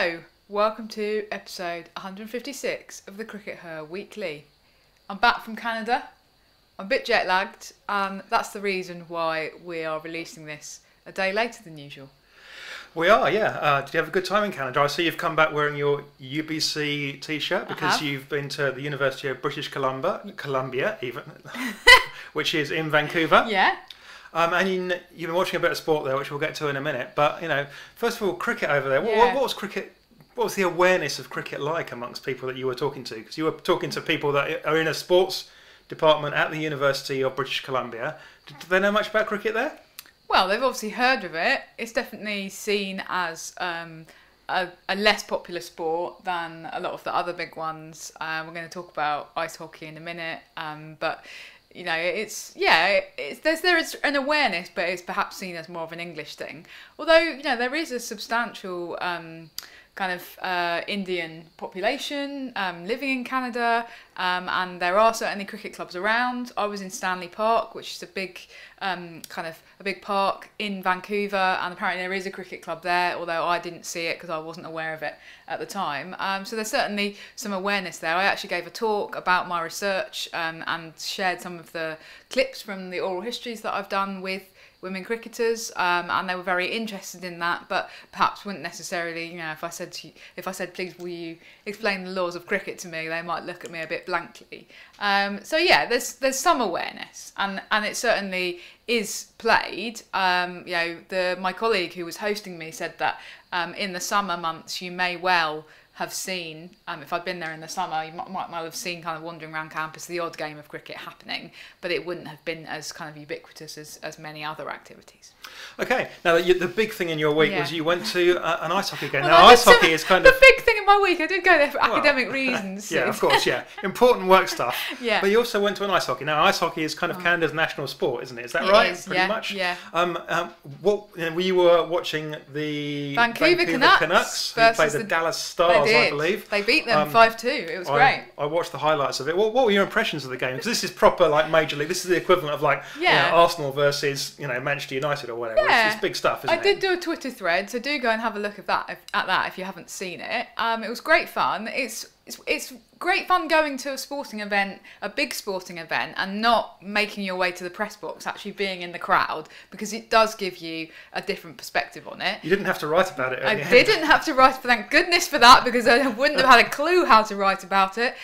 Hello, welcome to episode 156 of the Cricket Her Weekly. I'm back from Canada. I'm a bit jet lagged, and that's the reason why we are releasing this a day later than usual. We are, yeah. Did you have a good time in Canada? I see you've come back wearing your UBC t-shirt because you've been to the University of British Columbia even, which is in Vancouver. Yeah. And you've been watching a bit of sport there, which we'll get to in a minute. But, first of all, cricket over there. Yeah. What was cricket? What was the awareness of cricket like amongst people that you were talking to? Because you were talking to people that are in a sports department at the University of British Columbia. Do they know much about cricket there? Well, they've obviously heard of it. It's definitely seen as a less popular sport than a lot of the other big ones. We're going to talk about ice hockey in a minute, but there is an awareness, but it's perhaps seen as more of an English thing. Although there is a substantial Indian population living in Canada, and there are certainly cricket clubs around. I was in Stanley Park, which is a big big park in Vancouver, and apparently there is a cricket club there, although I didn't see it because I wasn't aware of it at the time. So there's certainly some awareness there. I actually gave a talk about my research and shared some of the clips from the oral histories that I've done with women cricketers, and they were very interested in that, but perhaps wouldn't necessarily, if I said, please will you explain the laws of cricket to me, they might look at me a bit blankly. So yeah, there's some awareness, and it certainly is played. My colleague who was hosting me said that in the summer months you may well have seen, if I'd been there in the summer, you might have seen kind of wandering around campus the odd game of cricket happening, but it wouldn't have been as kind of ubiquitous as many other activities. Okay, now the big thing in your week was you went to an ice hockey game. Well, now ice hockey is kind of... The big thing in my week, I did go there for academic reasons. Yeah, of course, yeah. Important work stuff. Yeah. But you also went to an ice hockey. Now ice hockey is kind of Canada's national sport, isn't it? Is that right? Pretty much? Yeah. You were watching the Vancouver Canucks who played the Dallas Stars, I believe. They beat them 5-2. It was great. I watched the highlights of it. What were your impressions of the game? Because this is proper Major League. This is the equivalent of Arsenal versus Manchester United or whatever. Yeah. It's big stuff, isn't it? I did do a Twitter thread, so do go and have a look at that if you haven't seen it. It was great fun. It's great fun going to a sporting event, a big sporting event, and not making your way to the press box, actually being in the crowd, because it does give you a different perspective on it. You didn't have to write about it. I didn't have to write, thank goodness for that, because I wouldn't have had a clue how to write about it.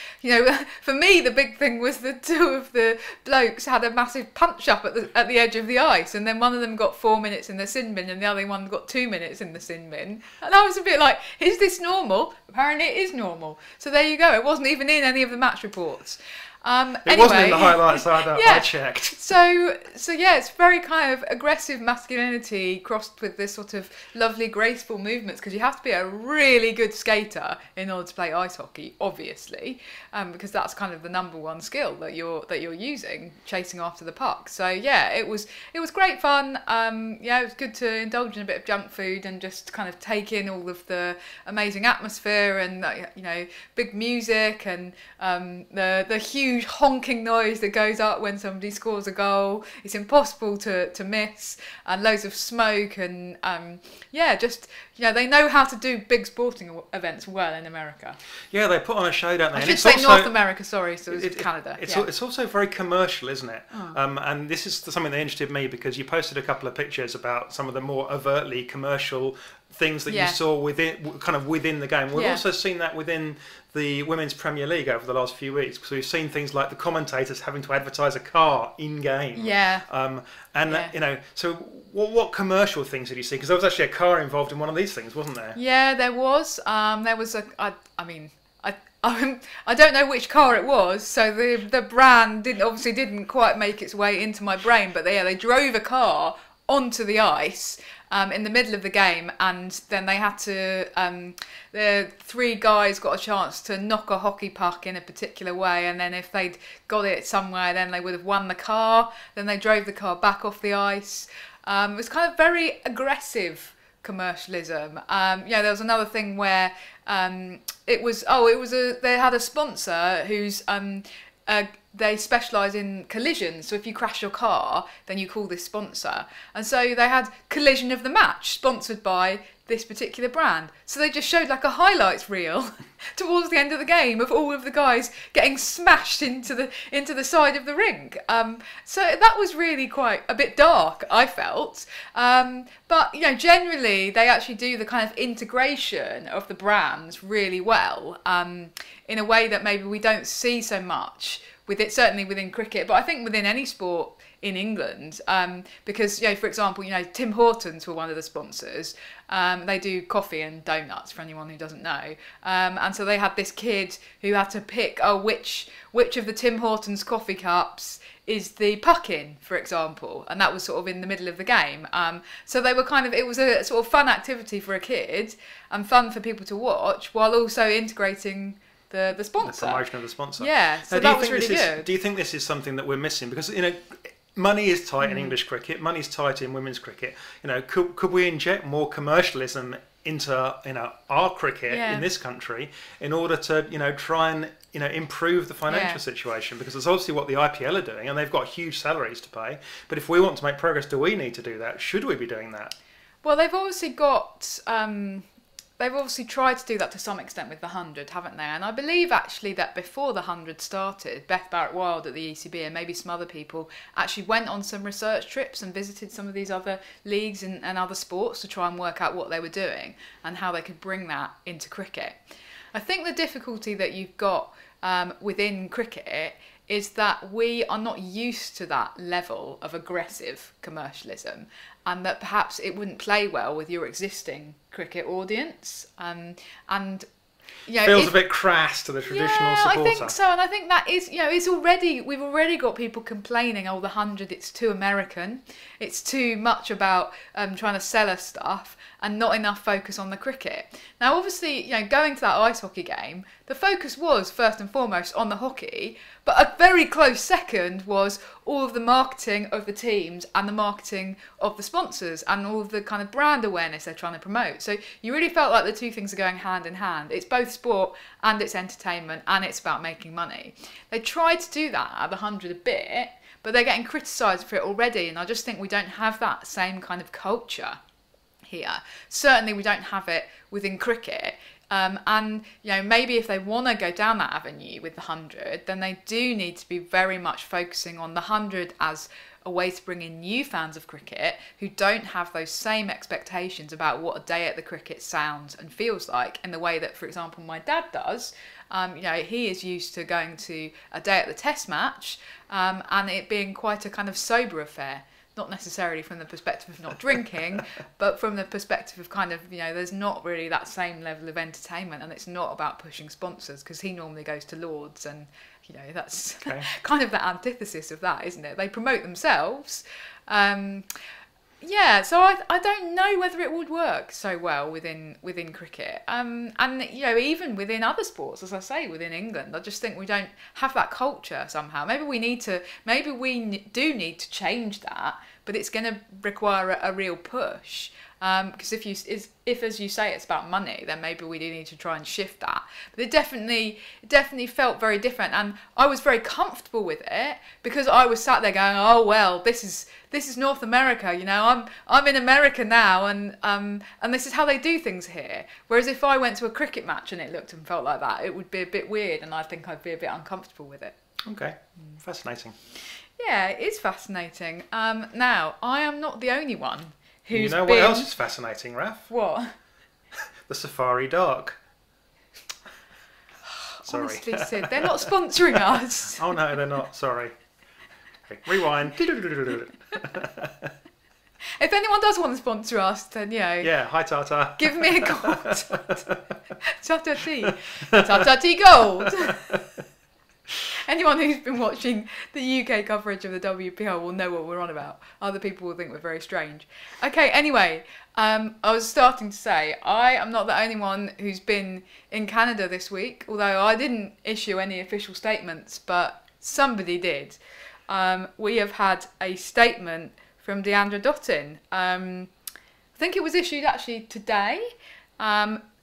For me, the big thing was the two of the blokes had a massive punch up at the edge of the ice, and then one of them got 4 minutes in the sin bin, and the other one got 2 minutes in the sin bin. And I was a bit like, is this normal? Apparently it is normal. So there you go. It wasn't even in any of the match reports. It wasn't in the highlights either. I checked. So yeah, it's very kind of aggressive masculinity crossed with this sort of lovely, graceful movements, because you have to be a really good skater in order to play ice hockey, obviously, because that's kind of the number one skill that you're using, chasing after the puck. So yeah, it was great fun. It was good to indulge in a bit of junk food and just kind of take in all of the amazing atmosphere and big music and the huge honking noise that goes up when somebody scores a goal. It's impossible to miss, and loads of smoke, and they know how to do big sporting events well in America. Yeah, they put on a show, don't they? I should say North America, sorry, so it's Canada. It's also very commercial, isn't it? And this is something that interested me, because you posted a couple of pictures about some of the more overtly commercial things that you saw within the game. We've also seen that within the Women's Premier League over the last few weeks, because we've seen things like the commentators having to advertise a car in game. Yeah. So what commercial things did you see? Because there was actually a car involved in one of these things, wasn't there? Yeah, there was. There was I don't know which car it was, so the brand didn't quite make its way into my brain, but they drove a car onto the ice in the middle of the game, and then they had to the three guys got a chance to knock a hockey puck in a particular way, and then if they'd got it somewhere, then they would have won the car. Then they drove the car back off the ice. It was kind of very aggressive commercialism. There was another thing where they had a sponsor whose they specialise in collisions. So if you crash your car, then you call this sponsor. And so they had Collision of the Match, sponsored by this particular brand. So they just showed like a highlights reel towards the end of the game of all of the guys getting smashed into the side of the ring. So that was really quite a bit dark, I felt. But you know, generally they actually do the kind of integration of the brands really well, in a way that maybe we don't see so much with it, certainly within cricket, but I think within any sport in England, because, you know, for example, you know, Tim Hortons were one of the sponsors. They do coffee and donuts, for anyone who doesn't know. And so they had this kid who had to pick, which of the Tim Hortons coffee cups is the puck in, for example, and that was sort of in the middle of the game. So they were kind of, it was a sort of fun activity for a kid and fun for people to watch, while also integrating the sponsor. The promotion of the sponsor. Yeah, so that was really good. Do you think this is something that we're missing? Because, you know, money is tight in English cricket, money's tight in women's cricket. You know, could we inject more commercialism into, you know, our cricket in this country in order to, you know, try and, you know, improve the financial situation? Because it's obviously what the IPL are doing, and they've got huge salaries to pay. But if we want to make progress, do we need to do that? Should we be doing that? Well, they've obviously got... They've obviously tried to do that to some extent with the 100, haven't they? And I believe actually that before the 100 started, Beth Barrett-Wild at the ECB and maybe some other people actually went on some research trips and visited some of these other leagues and other sports to try and work out what they were doing and how they could bring that into cricket. I think the difficulty that you've got within cricket is that we are not used to that level of aggressive commercialism, and that perhaps it wouldn't play well with your existing cricket audience. And you know, feels a bit crass to the traditional supporter. I think so, and I think that is, you know, we've already got people complaining, the 100, it's too American, it's too much about trying to sell us stuff and not enough focus on the cricket. Now, obviously, you know, going to that ice hockey game, the focus was first and foremost on the hockey, but a very close second was all of the marketing of the teams and the marketing of the sponsors and all of the kind of brand awareness they're trying to promote. So you really felt like the two things are going hand in hand. It's both sport and it's entertainment and it's about making money. They tried to do that at the 100 a bit, but they're getting criticised for it already, and I just think we don't have that same kind of culture here. Certainly we don't have it within cricket. And, you know, maybe if they want to go down that avenue with the 100, then they do need to be very much focusing on the 100 as a way to bring in new fans of cricket who don't have those same expectations about what a day at the cricket sounds and feels like in the way that, for example, my dad does. You know, he is used to going to a day at the test match and it being quite a kind of sober affair. Not necessarily from the perspective of not drinking, but from the perspective of kind of, you know, there's not really that same level of entertainment, and it's not about pushing sponsors, because he normally goes to Lords, and, you know, that's kind of the antithesis of that, isn't it? They promote themselves. Yeah, so I don't know whether it would work so well within cricket. And, you know, even within other sports, as I say, within England, I just think we don't have that culture somehow. Maybe we do need to change that, but it's going to require a real push. Because if, as you say, it's about money, then maybe we do need to try and shift that. But it definitely felt very different, and I was very comfortable with it because I was sat there going, oh well, this is North America, you know, I'm in America now, and this is how they do things here. Whereas if I went to a cricket match and it looked and felt like that, it would be a bit weird, and I think I'd be a bit uncomfortable with it. Okay, fascinating. Yeah, it is fascinating. Now, I am not the only one. You know what else is fascinating, Raf? What? The Safari Dark. Sorry. Honestly, Sid, they're not sponsoring us. Oh no, they're not. Sorry. Okay, rewind. If anyone does want to sponsor us, then, you know... Yeah, hi Tata. Give me a call. Tata Tea. Tata Tea Gold. Anyone who's been watching the UK coverage of the WPL will know what we're on about. Other people will think we're very strange. Okay, anyway, I was starting to say, I am not the only one who's been in Canada this week, although I didn't issue any official statements, but somebody did. We have had a statement from Deandra Dottin. I think it was issued actually today.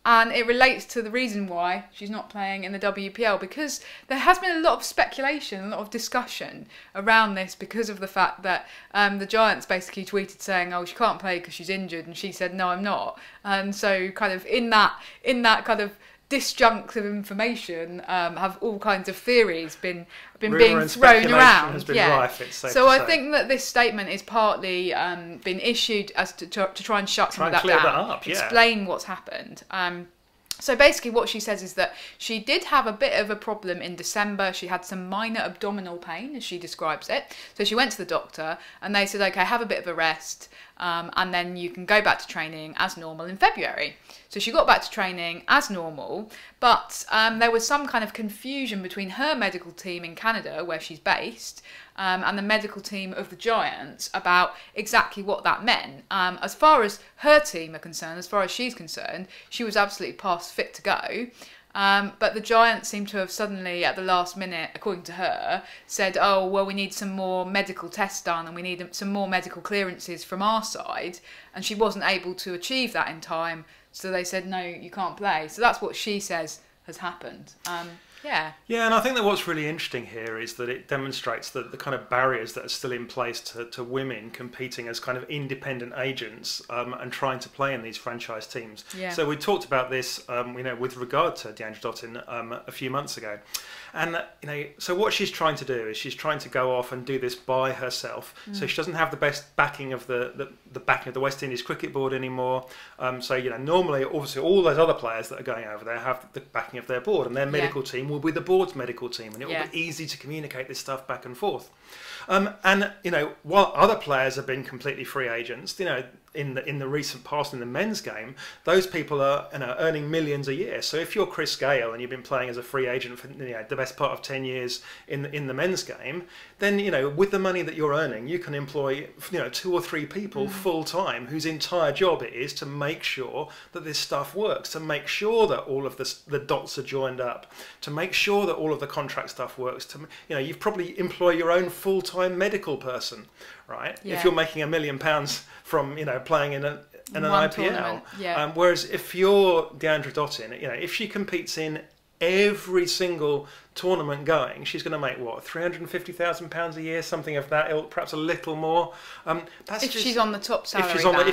And it relates to the reason why she's not playing in the WPL, because there has been a lot of speculation, a lot of discussion around this because of the fact that the Giants basically tweeted saying, oh, she can't play because she's injured, and she said, no, I'm not. And so kind of in that kind of disjunctive information, have all kinds of theories been being thrown around. Has been rife, it's safe so to I say. think that this statement is partly been issued as to try and shut some of that clear down, that up, yeah. explain what's happened. So basically what she says is that she did have a bit of a problem in December. She had some minor abdominal pain, as she describes it. So she went to the doctor and they said, okay, have a bit of a rest, and then you can go back to training as normal in February. So she got back to training as normal, but there was some kind of confusion between her medical team in Canada, where she's based, and the medical team of the Giants about exactly what that meant. As far as her team are concerned, as far as she's concerned, she was absolutely past fit to go. But the Giants seem to have suddenly, at the last minute, according to her, said, oh, well, we need some more medical tests done and we need some more medical clearances from our side. And she wasn't able to achieve that in time. So they said, no, you can't play. So that's what she says has happened. Yeah. Yeah, and I think that what's really interesting here is that it demonstrates that the kind of barriers that are still in place to women competing as kind of independent agents and trying to play in these franchise teams. Yeah. So we talked about this, with regard to Deandra Dottin a few months ago. And, so what she's trying to do is she's trying to go off and do this by herself. So she doesn't have the best backing of the backing of the West Indies Cricket Board anymore. Normally, obviously, all those other players that are going over there have the backing of their board, and their medical team will be the board's medical team, and it will be easy to communicate this stuff back and forth. While other players have been completely free agents, in the recent past in the men's game, those people are earning millions a year. So if you're Chris Gale and you've been playing as a free agent for the best part of 10 years in the men's game, then with the money that you're earning, you can employ 2 or 3 people full time whose entire job it is to make sure that this stuff works, to make sure that all of the dots are joined up, to make sure that all of the contract stuff works. You've probably employ your own full-time medical person, right? Yeah. If you're making £1 million from playing in an IPL. Yeah. Whereas if you're Deandra Dottin, if she competes in every single tournament going, she's going to make what, £350,000 a year, something of that ilk, perhaps a little more. If she's on the top salary band.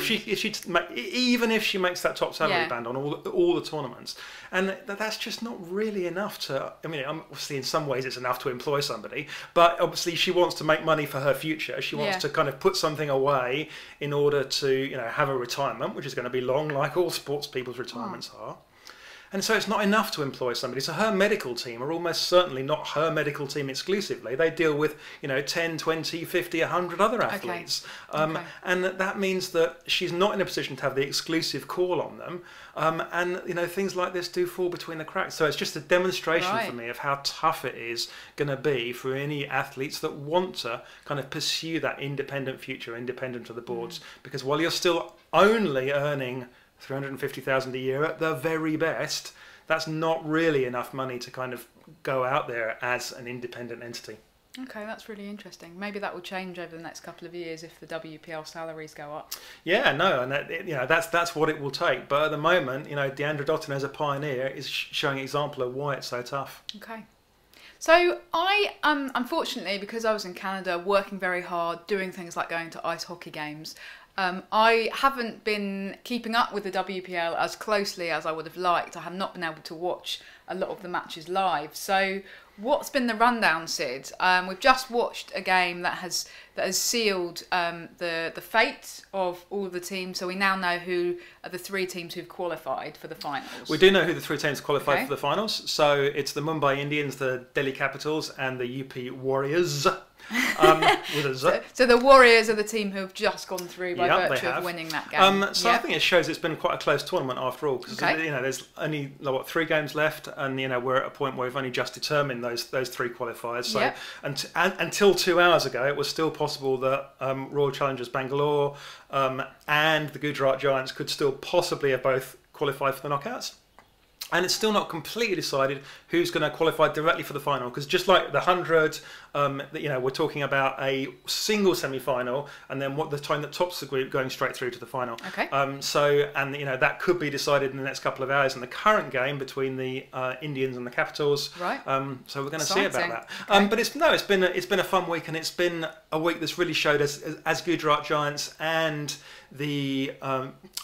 Even if she makes that top salary band on all the tournaments, and that's just not really enough to. Obviously in some ways it's enough to employ somebody, but obviously she wants to make money for her future. She wants to kind of put something away in order to have a retirement, which is going to be long, like all sports people's retirements are. And so it's not enough to employ somebody. So her medical team are almost certainly not her medical team exclusively. They deal with, 10, 20, 50, 100 other athletes. And that means that she's not in a position to have the exclusive call on them. Things like this do fall between the cracks. So it's just a demonstration for me of how tough it is going to be for any athletes that want to kind of pursue that independent future, independent of the boards. Because while you're still only earning $350,000 a year at the very best, that's not really enough money to kind of go out there as an independent entity. Okay, that's really interesting. Maybe that will change over the next couple of years if the WPL salaries go up. Yeah, no, and that's what it will take. But at the moment, Deandra Dottin as a pioneer is showing an example of why it's so tough. Okay. So I, unfortunately, because I was in Canada working very hard, doing things like going to ice hockey games, I haven't been keeping up with the WPL as closely as I would have liked. I have not been able to watch a lot of the matches live. So what's been the rundown, Sid? We've just watched a game that has sealed the fate of all of the teams. So we now know who are the 3 teams who've qualified for the finals. We do know who the 3 teams qualified for the finals. So it's the Mumbai Indians, the Delhi Capitals, and the UP Warriors. With a Z. So the Warriors are the team who have just gone through by virtue of winning that game. I think it shows it's been quite a close tournament after all, because there's only 3 games left, and we're at a point where we've only just determined those 3 qualifiers. So until 2 hours ago, it was still possible that Royal Challengers Bangalore and the Gujarat Giants could still possibly have both qualified for the knockouts. And it's still not completely decided who's going to qualify directly for the final, because just like the 100, we're talking about a single semi-final, and then what the time that tops the group going straight through to the final. Okay. That could be decided in the next couple of hours in the current game between the Indians and the Capitals. Right. So we're going to see about that. Okay. But it's been a fun week, and it's been a week that's really showed us as Gujarat Giants and the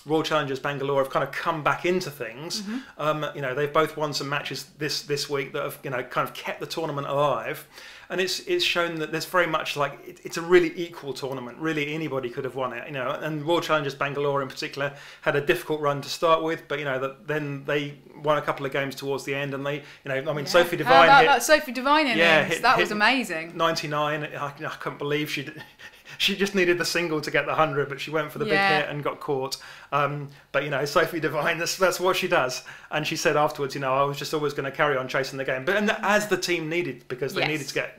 Royal Challengers Bangalore have kind of come back into things. They've both won some matches this week that have kind of kept the tournament alive, and it's shown that there's very much like it's a really equal tournament. Really, anybody could have won it. And Royal Challengers Bangalore in particular had a difficult run to start with, but then they won a couple of games towards the end, and Sophie Devine. How about that Sophie Devine innings? That was amazing. 99. I couldn't believe she just needed the single to get the 100, but she went for the big hit and got caught. But Sophie Devine, that's what she does. And she said afterwards, I was just always going to carry on chasing the game. As the team needed, because they needed to get,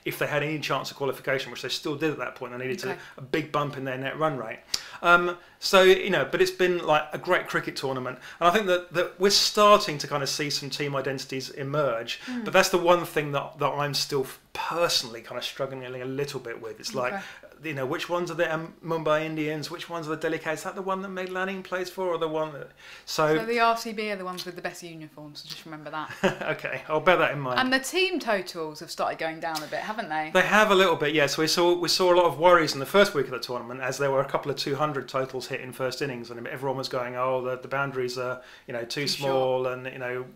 if they had any chance of qualification, which they still did at that point, they needed a big bump in their net run rate. But it's been like a great cricket tournament, and I think that we're starting to kind of see some team identities emerge. But that's the one thing that I'm still personally kind of struggling a little bit with. It's like, which ones are the Mumbai Indians? Which ones are the Delhi Cats? Is that the one that Meg Lanning plays for, or the one that... So the RCB are the ones with the best uniforms, so just remember that. Okay, I'll bear that in mind. And the team totals have started going down a bit, haven't they? They have a little bit, yes. We saw a lot of worries in the first week of the tournament, as there were a couple of 200 totals hit in first innings, and everyone was going, the boundaries are too small, short. And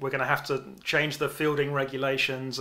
we're going to have to change the fielding regulations,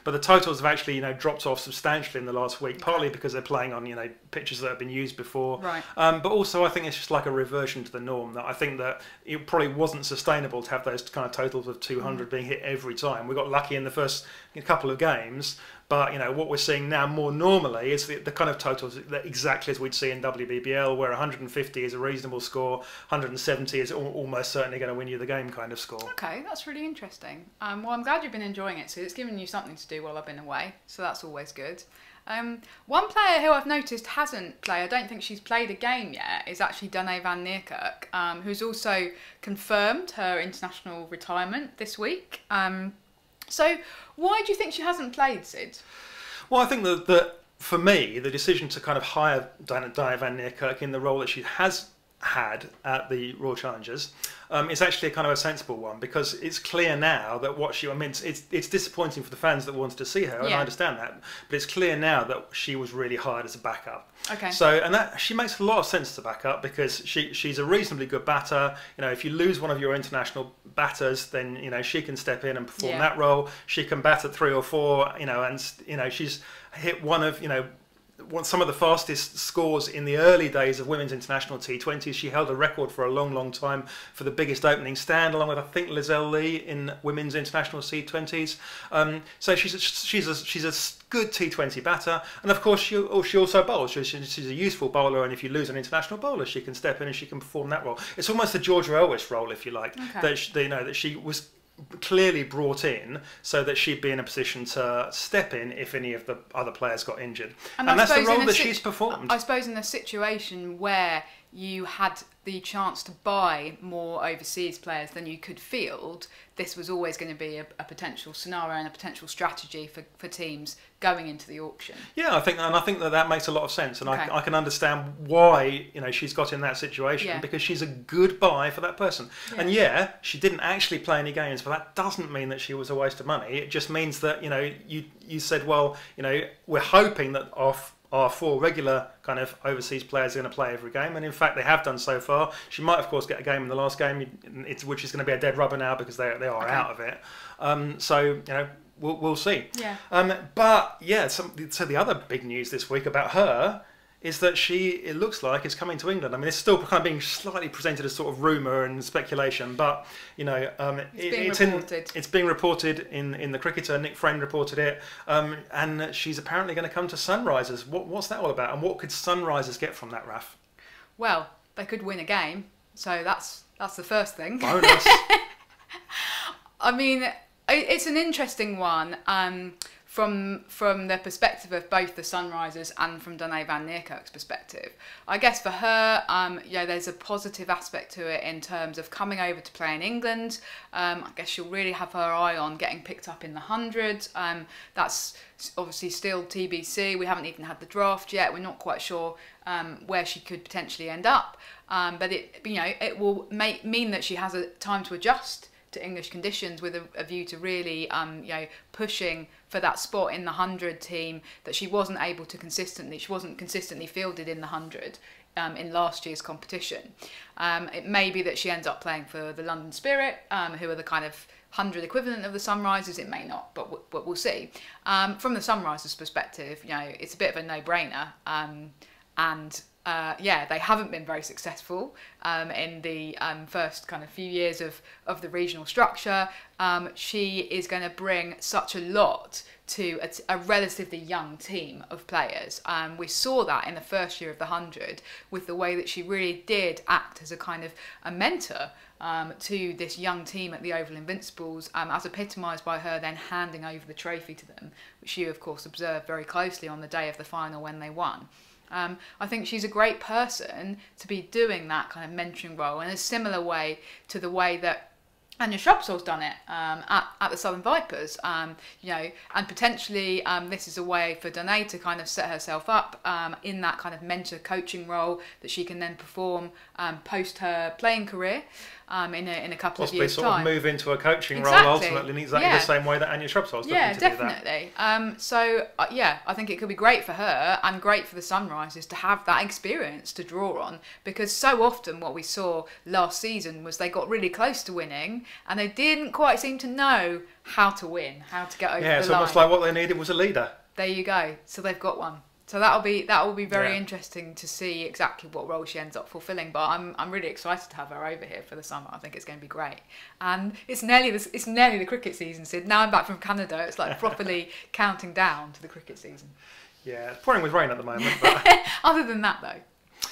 but the totals have actually dropped off substantially in the last week, partly because they're playing on pitches that have been used before, right. But also I think it's just like a reversion to the norm. That I think that it probably wasn't sustainable to have those kind of totals of 200 being hit every time. We got lucky in the first couple of games, but what we're seeing now more normally is the kind of totals that exactly as we'd see in WBBL, where 150 is a reasonable score, 170 is almost certainly going to win you the game kind of score. Okay, that's really interesting. Well, I'm glad you've been enjoying it, so it's given you something to do while I've been away, so that's always good. One player who I've noticed hasn't played, I don't think she's played a game yet, is actually Danae van Niekerk, who's also confirmed her international retirement this week. So why do you think she hasn't played, Sid? Well, I think that for me, the decision to kind of hire Danae van Niekerk in the role that she has had at the Royal Challengers is actually a kind of a sensible one, because it's clear now that it's disappointing for the fans that wanted to see her, and I understand that, but it's clear now that she was really hired as a backup. Okay. So, and that she makes a lot of sense to back up, because she's a reasonably good batter. If you lose one of your international batters, then she can step in and perform that role. She can bat at 3 or 4, and she's hit one of some of the fastest scores in the early days of women's international T20s. She held a record for a long, long time for the biggest opening stand, along with I think Lizelle Lee in women's international T20s. So she's a good T20 batter, and of course she also bowls. She's a useful bowler, and if you lose an international bowler, she can step in and she can perform that role. It's almost the Georgia Elwes role, if you like, that she was clearly brought in so that she'd be in a position to step in if any of the other players got injured. And that's the role that she's performed. I suppose in a situation where you had the chance to buy more overseas players than you could field, this was always going to be a potential scenario and a potential strategy for teams going into the auction. Yeah, I think that makes a lot of sense, and I can understand why she's got in that situation, because she's a good buy for that person. Yeah. And she didn't actually play any games, but that doesn't mean that she was a waste of money. It just means that you said, well, we're hoping that our 4 regular kind of overseas players are going to play every game, and in fact they have done so far. She might of course get a game in the last game, which is going to be a dead rubber now because they are out of it. So we'll see. So the other big news this week about her is that it looks like, is coming to England. I mean, it's still kind of being slightly presented as sort of rumour and speculation, but it's being reported in the Cricketer. Nick Friend reported it, and she's apparently going to come to Sunrisers. What's that all about, and what could Sunrisers get from that, Raf? Well, they could win a game, so that's the first thing. Bonus. I mean, it's an interesting one. from the perspective of both the Sunrisers and from Danae van Niekerk's perspective. I guess for her, there's a positive aspect to it in terms of coming over to play in England. I guess she'll really have her eye on getting picked up in the 100. That's obviously still TBC. We haven't even had the draft yet. We're not quite sure where she could potentially end up. But it will mean that she has a time to adjust to English conditions with a view to really pushing for that spot in the 100 team that she wasn't consistently fielded in the 100 in last year's competition. It may be that she ends up playing for the London Spirit, who are the kind of 100 equivalent of the Sunrisers. It may not, but we'll see. From the Sunrisers' perspective, it's a bit of a no-brainer, they haven't been very successful in the first kind of few years of the regional structure. She is going to bring such a lot to a relatively young team of players. We saw that in the first year of the 100 with the way that she really did act as a kind of a mentor to this young team at the Oval Invincibles, as epitomised by her then handing over the trophy to them, which you of course observed very closely on the day of the final when they won. I think she's a great person to be doing that kind of mentoring role in a similar way to the way that Anja Shrubsole's done it at the Southern Vipers, and potentially this is a way for Danae to kind of set herself up in that kind of mentor coaching role that she can then perform post her playing career in a couple of years' time. Possibly sort of move into a coaching role ultimately in exactly the same way that Anja Shrubsole's looking to do that. Definitely. I think it could be great for her and great for the Sunrisers to have that experience to draw on, because so often what we saw last season was they got really close to winning and they didn't quite seem to know how to win, how to get over the line. Yeah, it's almost like what they needed was a leader. There you go. So they've got one. So that will be very interesting to see exactly what role she ends up fulfilling. But I'm really excited to have her over here for the summer. I think it's going to be great. And it's nearly the cricket season, Sid. Now I'm back from Canada. It's like properly counting down to the cricket season. Yeah, it's pouring with rain at the moment. But other than that, though.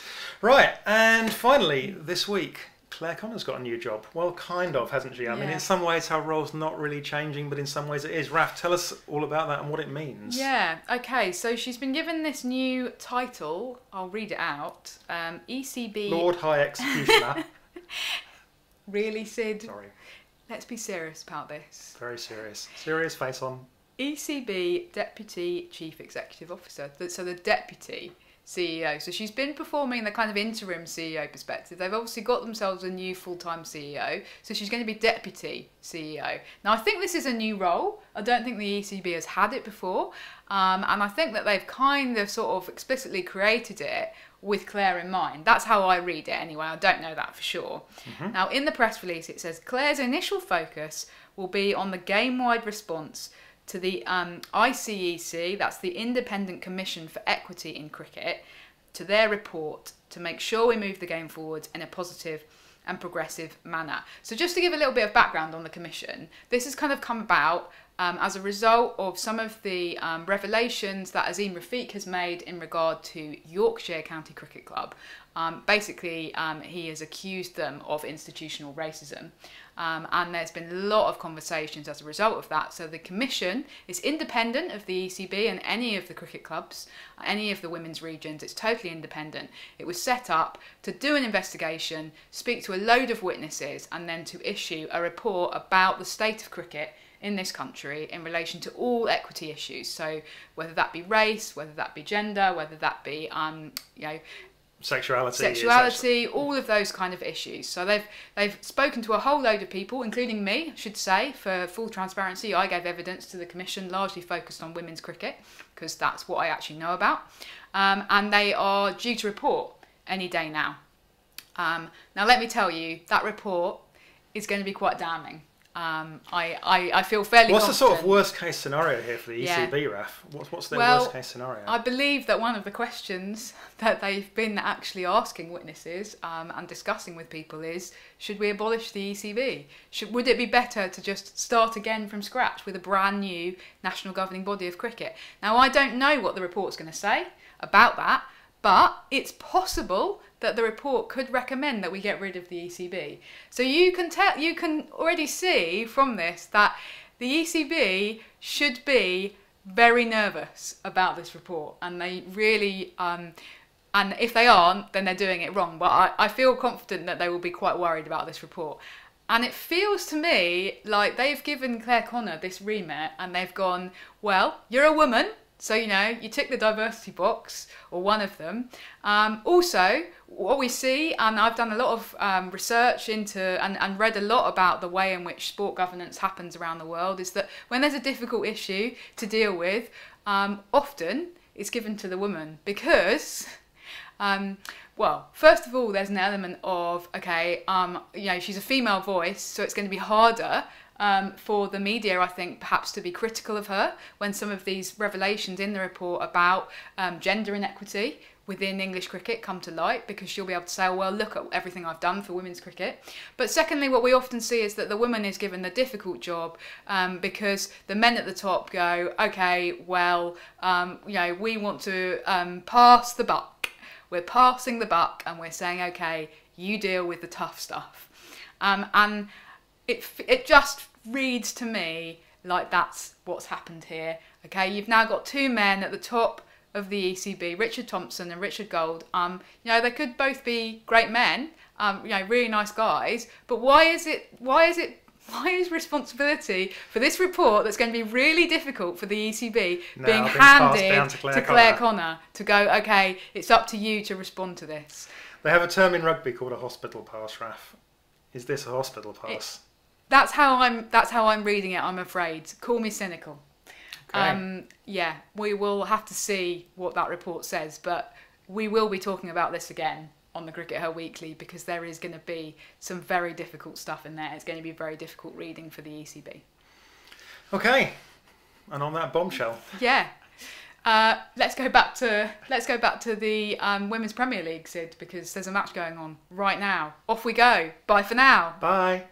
Right, and finally this week, Claire Connor's got a new job. Well, kind of, hasn't she? I mean, in some ways her role's not really changing, but in some ways it is. Raf, tell us all about that and what it means. Yeah, okay, so she's been given this new title. I'll read it out. ECB... Lord High Executioner. Really, Sid? Sorry. Let's be serious about this. Very serious. Serious face on. ECB Deputy Chief Executive Officer. So the Deputy CEO. So she's been performing the kind of interim CEO perspective. They've obviously got themselves a new full-time CEO, so she's going to be Deputy CEO. Now, I think this is a new role. I don't think the ECB has had it before, and I think that they've kind of sort of explicitly created it with Claire in mind. That's how I read it anyway. I don't know that for sure. Mm-hmm. Now, in the press release, it says Claire's initial focus will be on the game-wide response to the ICEC, that's the Independent Commission for Equity in Cricket, to their report to make sure we move the game forward in a positive and progressive manner. So just to give a little bit of background on the Commission, this has kind of come about as a result of some of the revelations that Azeem Rafiq has made in regard to Yorkshire County Cricket Club. Basically, he has accused them of institutional racism. And there's been a lot of conversations as a result of that. So the Commission is independent of the ECB and any of the cricket clubs, any of the women's regions. It's totally independent. It was set up to do an investigation, speak to a load of witnesses, and then to issue a report about the state of cricket in this country in relation to all equity issues. So whether that be race, whether that be gender, whether that be sexuality, all of those kind of issues. So they've spoken to a whole load of people, including me, I should say, for full transparency. I gave evidence to the Commission, largely focused on women's cricket, because that's what I actually know about. And they are due to report any day now. Now, let me tell you, that report is going to be quite damning. I feel fairly confident. What's the sort of worst case scenario here for the ECB, Raf? What's their worst case scenario? I believe that one of the questions that they've been actually asking witnesses and discussing with people is, should we abolish the ECB? Would it be better to just start again from scratch with a brand new national governing body of cricket? Now, I don't know what the report's going to say about that, but it's possible that the report could recommend that we get rid of the ECB. So you can already see from this that the ECB should be very nervous about this report, and they really, and if they aren't, then they're doing it wrong. But I feel confident that they will be quite worried about this report. And it feels to me like they've given Claire Connor this remit and they've gone, well, you're a woman, so, you know, you tick the diversity box, or one of them. Also, what we see, and I've done a lot of research into and read a lot about the way in which sport governance happens around the world, is that when there's a difficult issue to deal with, often it's given to the woman because... well, first of all, there's an element of, okay, you know, she's a female voice, so it's going to be harder for the media, I think, perhaps to be critical of her when some of these revelations in the report about gender inequity within English cricket come to light, because she'll be able to say, oh, well, look at everything I've done for women's cricket. But secondly, what we often see is that the woman is given the difficult job because the men at the top go, okay, well, you know, we want to pass the buck. We're passing the buck and we're saying, okay, you deal with the tough stuff. And it just reads to me like that's what's happened here. Okay, you've now got two men at the top of the ECB, Richard Thompson and Richard Gold. You know, they could both be great men, you know, really nice guys. But why is responsibility for this report that's going to be really difficult for the ECB being handed to Claire Connor to go, okay, it's up to you to respond to this? They have a term in rugby called a hospital pass, Raf. Is this a hospital pass? That's how I'm reading it, I'm afraid. Call me cynical. Okay. Yeah, we will have to see what that report says, but we will be talking about this again on the Cricket Her Weekly, because there is going to be some very difficult stuff in there. It's going to be very difficult reading for the ECB. Okay, and on that bombshell. Yeah, let's go back to the Women's Premier League, Sid, because there's a match going on right now. Off we go. Bye for now. Bye.